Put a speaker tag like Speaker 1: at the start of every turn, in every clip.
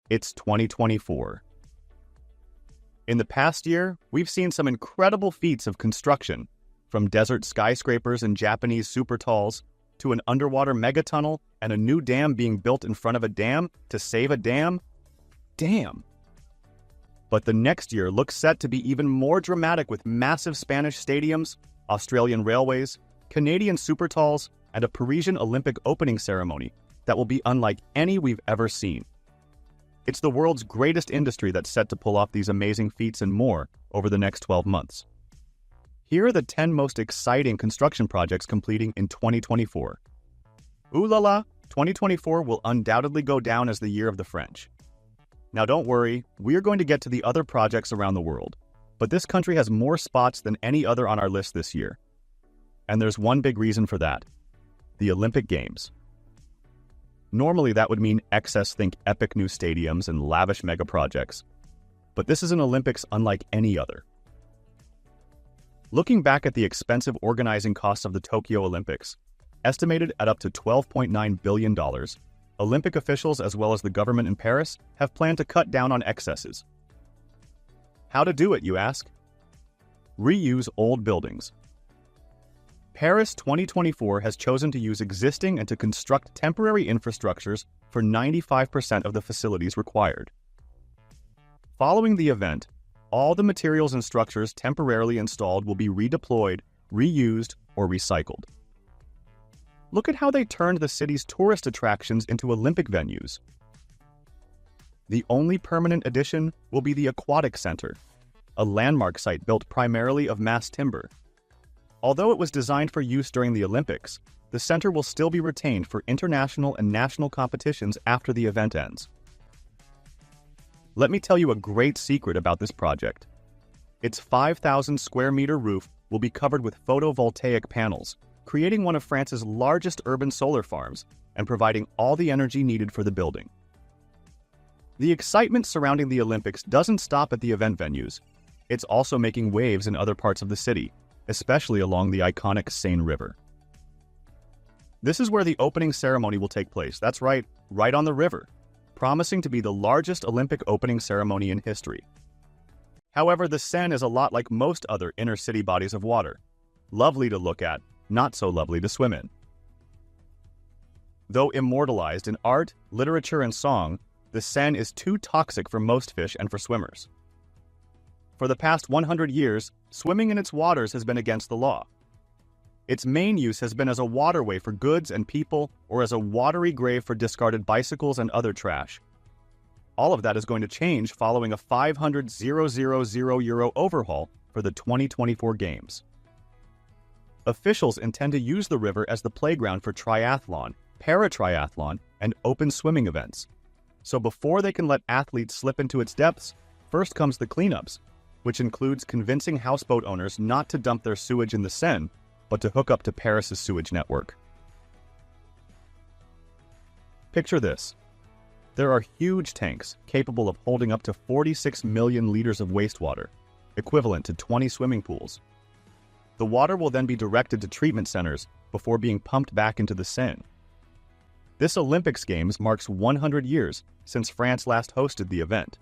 Speaker 1: It's 2024. In the past year, we've seen some incredible feats of construction, from desert skyscrapers and Japanese supertalls to an underwater megatunnel and a new dam being built in front of a dam to save a dam. Damn. But the next year looks set to be even more dramatic with massive Spanish stadiums, Australian railways, Canadian supertalls, and a Parisian Olympic Opening Ceremony that will be unlike any we've ever seen. It's the world's greatest industry that's set to pull off these amazing feats and more over the next 12 months. Here are the 10 most exciting construction projects completing in 2024. Ooh la la, 2024 will undoubtedly go down as the year of the French. Now don't worry, we're going to get to the other projects around the world, but this country has more spots than any other on our list this year. And there's one big reason for that: the Olympic Games. Normally that would mean excess, think epic new stadiums and lavish megaprojects, but this is an Olympics unlike any other. Looking back at the expensive organizing costs of the Tokyo Olympics, estimated at up to $12.9 billion, Olympic officials as well as the government in Paris have planned to cut down on excesses. How to do it, you ask? Reuse old buildings. Paris 2024 has chosen to use existing and to construct temporary infrastructures for 95% of the facilities required. Following the event, all the materials and structures temporarily installed will be redeployed, reused, or recycled. Look at how they turned the city's tourist attractions into Olympic venues. The only permanent addition will be the Aquatic Center, a landmark site built primarily of mass timber. Although it was designed for use during the Olympics, the center will still be retained for international and national competitions after the event ends. Let me tell you a great secret about this project. Its 5,000 square meter roof will be covered with photovoltaic panels, creating one of France's largest urban solar farms and providing all the energy needed for the building. The excitement surrounding the Olympics doesn't stop at the event venues. It's also making waves in other parts of the city, especially along the iconic Seine River. This is where the opening ceremony will take place. That's right on the river, promising to be the largest Olympic opening ceremony in history. However, the Seine is a lot like most other inner-city bodies of water. Lovely to look at, not so lovely to swim in. Though immortalized in art, literature, and song, the Seine is too toxic for most fish and for swimmers. For the past 100 years, swimming in its waters has been against the law. Its main use has been as a waterway for goods and people, or as a watery grave for discarded bicycles and other trash. All of that is going to change following a €500,000 overhaul for the 2024 Games. Officials intend to use the river as the playground for triathlon, paratriathlon, and open swimming events. So before they can let athletes slip into its depths, first comes the cleanups, which includes convincing houseboat owners not to dump their sewage in the Seine, but to hook up to Paris's sewage network. Picture this. There are huge tanks capable of holding up to 46 million liters of wastewater, equivalent to 20 swimming pools. The water will then be directed to treatment centers before being pumped back into the Seine. This Olympics Games marks 100 years since France last hosted the event.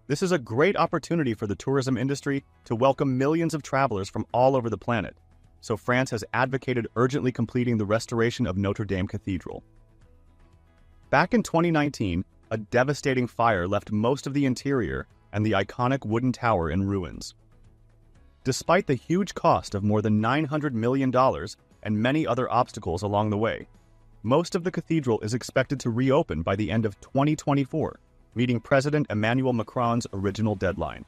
Speaker 1: This is a great opportunity for the tourism industry to welcome millions of travelers from all over the planet, so France has advocated urgently completing the restoration of Notre Dame Cathedral. Back in 2019, a devastating fire left most of the interior and the iconic wooden tower in ruins. Despite the huge cost of more than $900 million and many other obstacles along the way, most of the cathedral is expected to reopen by the end of 2024, meeting President Emmanuel Macron's original deadline.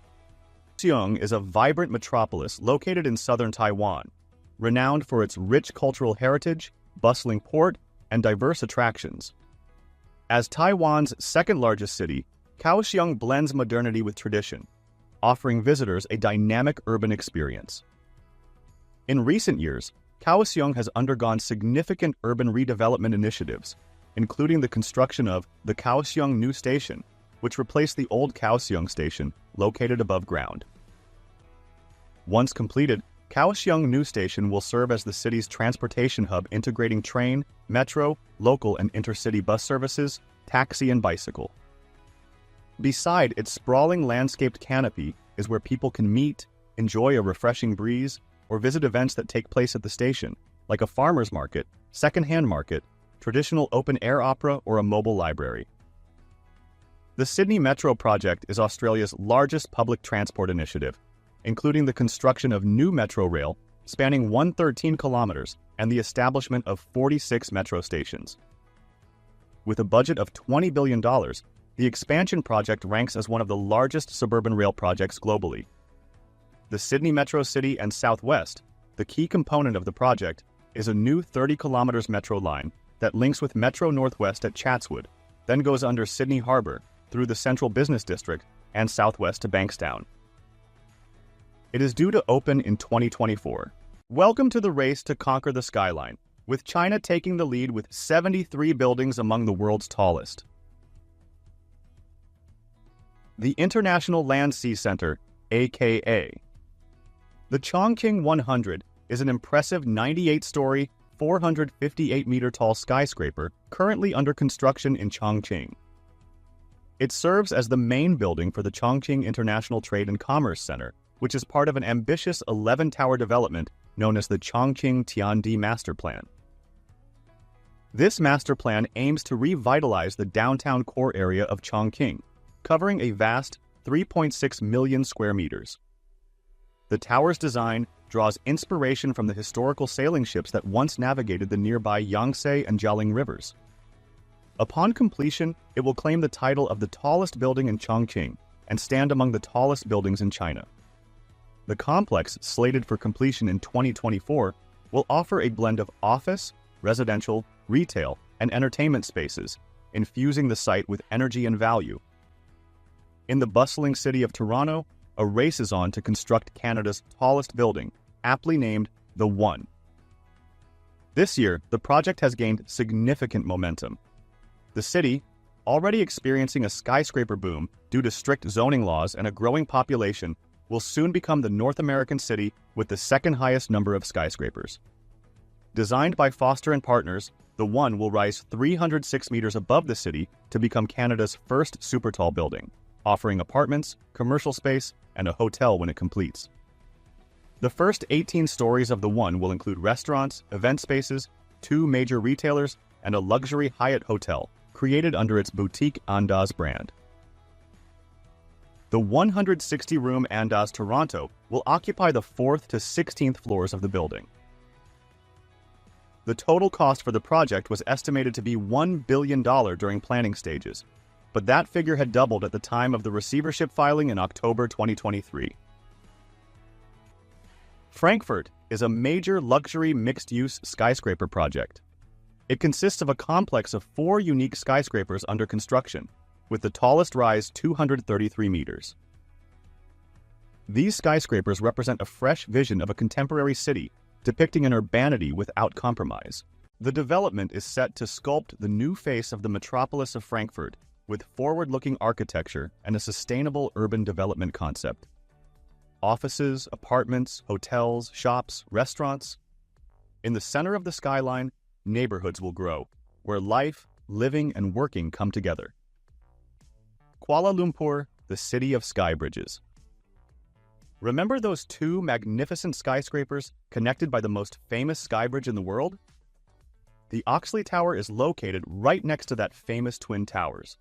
Speaker 1: Kaohsiung is a vibrant metropolis located in southern Taiwan, renowned for its rich cultural heritage, bustling port, and diverse attractions. As Taiwan's second-largest city, Kaohsiung blends modernity with tradition, offering visitors a dynamic urban experience. In recent years, Kaohsiung has undergone significant urban redevelopment initiatives, including the construction of the Kaohsiung New Station, which replaced the old Kaohsiung Station located above ground. Once completed, Kaohsiung New Station will serve as the city's transportation hub, integrating train, metro, local and intercity bus services, taxi and bicycle. Beside its sprawling landscaped canopy is where people can meet, enjoy a refreshing breeze, or visit events that take place at the station, like a farmer's market, second-hand market, traditional open-air opera, or a mobile library. The Sydney Metro project is Australia's largest public transport initiative, including the construction of new metro rail spanning 113 kilometers and the establishment of 46 metro stations. With a budget of $20 billion, the expansion project ranks as one of the largest suburban rail projects globally. The Sydney Metro City and Southwest, the key component of the project, is a new 30 kilometers metro line that links with Metro Northwest at Chatswood, then goes under Sydney Harbour through the Central Business District and southwest to Bankstown. It is due to open in 2024. Welcome to the race to conquer the skyline, with China taking the lead with 73 buildings among the world's tallest. The International Land Sea Center, aka. The Chongqing 100 is an impressive 98-story, 458-meter-tall skyscraper currently under construction in Chongqing. It serves as the main building for the Chongqing International Trade and Commerce Center, which is part of an ambitious 11-tower development known as the Chongqing Tiandi Master Plan. This master plan aims to revitalize the downtown core area of Chongqing, covering a vast 3.6 million square meters. The tower's design draws inspiration from the historical sailing ships that once navigated the nearby Yangtze and Jialing rivers. Upon completion, it will claim the title of the tallest building in Chongqing and stand among the tallest buildings in China. The complex, slated for completion in 2024, will offer a blend of office, residential, retail, and entertainment spaces, infusing the site with energy and value. In the bustling city of Toronto, a race is on to construct Canada's tallest building, aptly named The One. This year, the project has gained significant momentum. The city, already experiencing a skyscraper boom due to strict zoning laws and a growing population, will soon become the North American city with the second highest number of skyscrapers. Designed by Foster & Partners, The One will rise 306 meters above the city to become Canada's first super-tall building, offering apartments, commercial space, and a hotel when it completes. The first 18 stories of The One will include restaurants, event spaces, 2 major retailers, and a luxury Hyatt hotel, created under its boutique Andaz brand. The 160-room Andaz Toronto will occupy the 4th to 16th floors of the building. The total cost for the project was estimated to be $1 billion during planning stages, but that figure had doubled at the time of the receivership filing in October 2023. Frankfurt is a major luxury mixed-use skyscraper project. It consists of a complex of 4 unique skyscrapers under construction, with the tallest rise 233 meters. These skyscrapers represent a fresh vision of a contemporary city, depicting an urbanity without compromise. The development is set to sculpt the new face of the metropolis of Frankfurt, with forward-looking architecture and a sustainable urban development concept. Offices, apartments, hotels, shops, restaurants. In the center of the skyline, neighborhoods will grow, where life, living, and working come together. Kuala Lumpur, the city of sky bridges. Remember those 2 magnificent skyscrapers connected by the most famous sky bridge in the world? The Oxley Tower is located right next to that famous Twin Towers.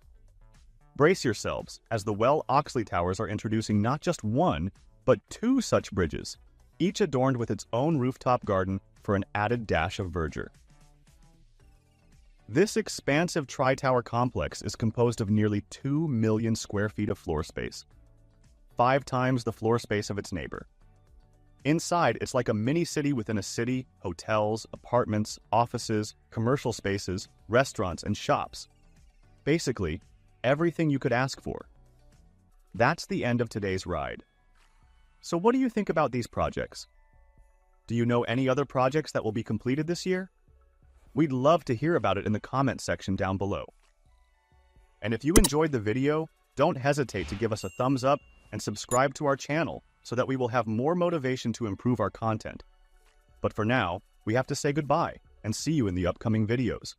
Speaker 1: Brace yourselves, as the Oxley Towers are introducing not just 1, but 2 such bridges, each adorned with its own rooftop garden for an added dash of verdure. This expansive tri-tower complex is composed of nearly 2 million square feet of floor space, 5 times the floor space of its neighbor. Inside, it's like a mini-city within a city: hotels, apartments, offices, commercial spaces, restaurants, and shops. Basically, everything you could ask for. That's the end of today's ride. So what do you think about these projects? Do you know any other projects that will be completed this year? We'd love to hear about it in the comments section down below. And if you enjoyed the video, don't hesitate to give us a thumbs up and subscribe to our channel so that we will have more motivation to improve our content. But for now, we have to say goodbye and see you in the upcoming videos.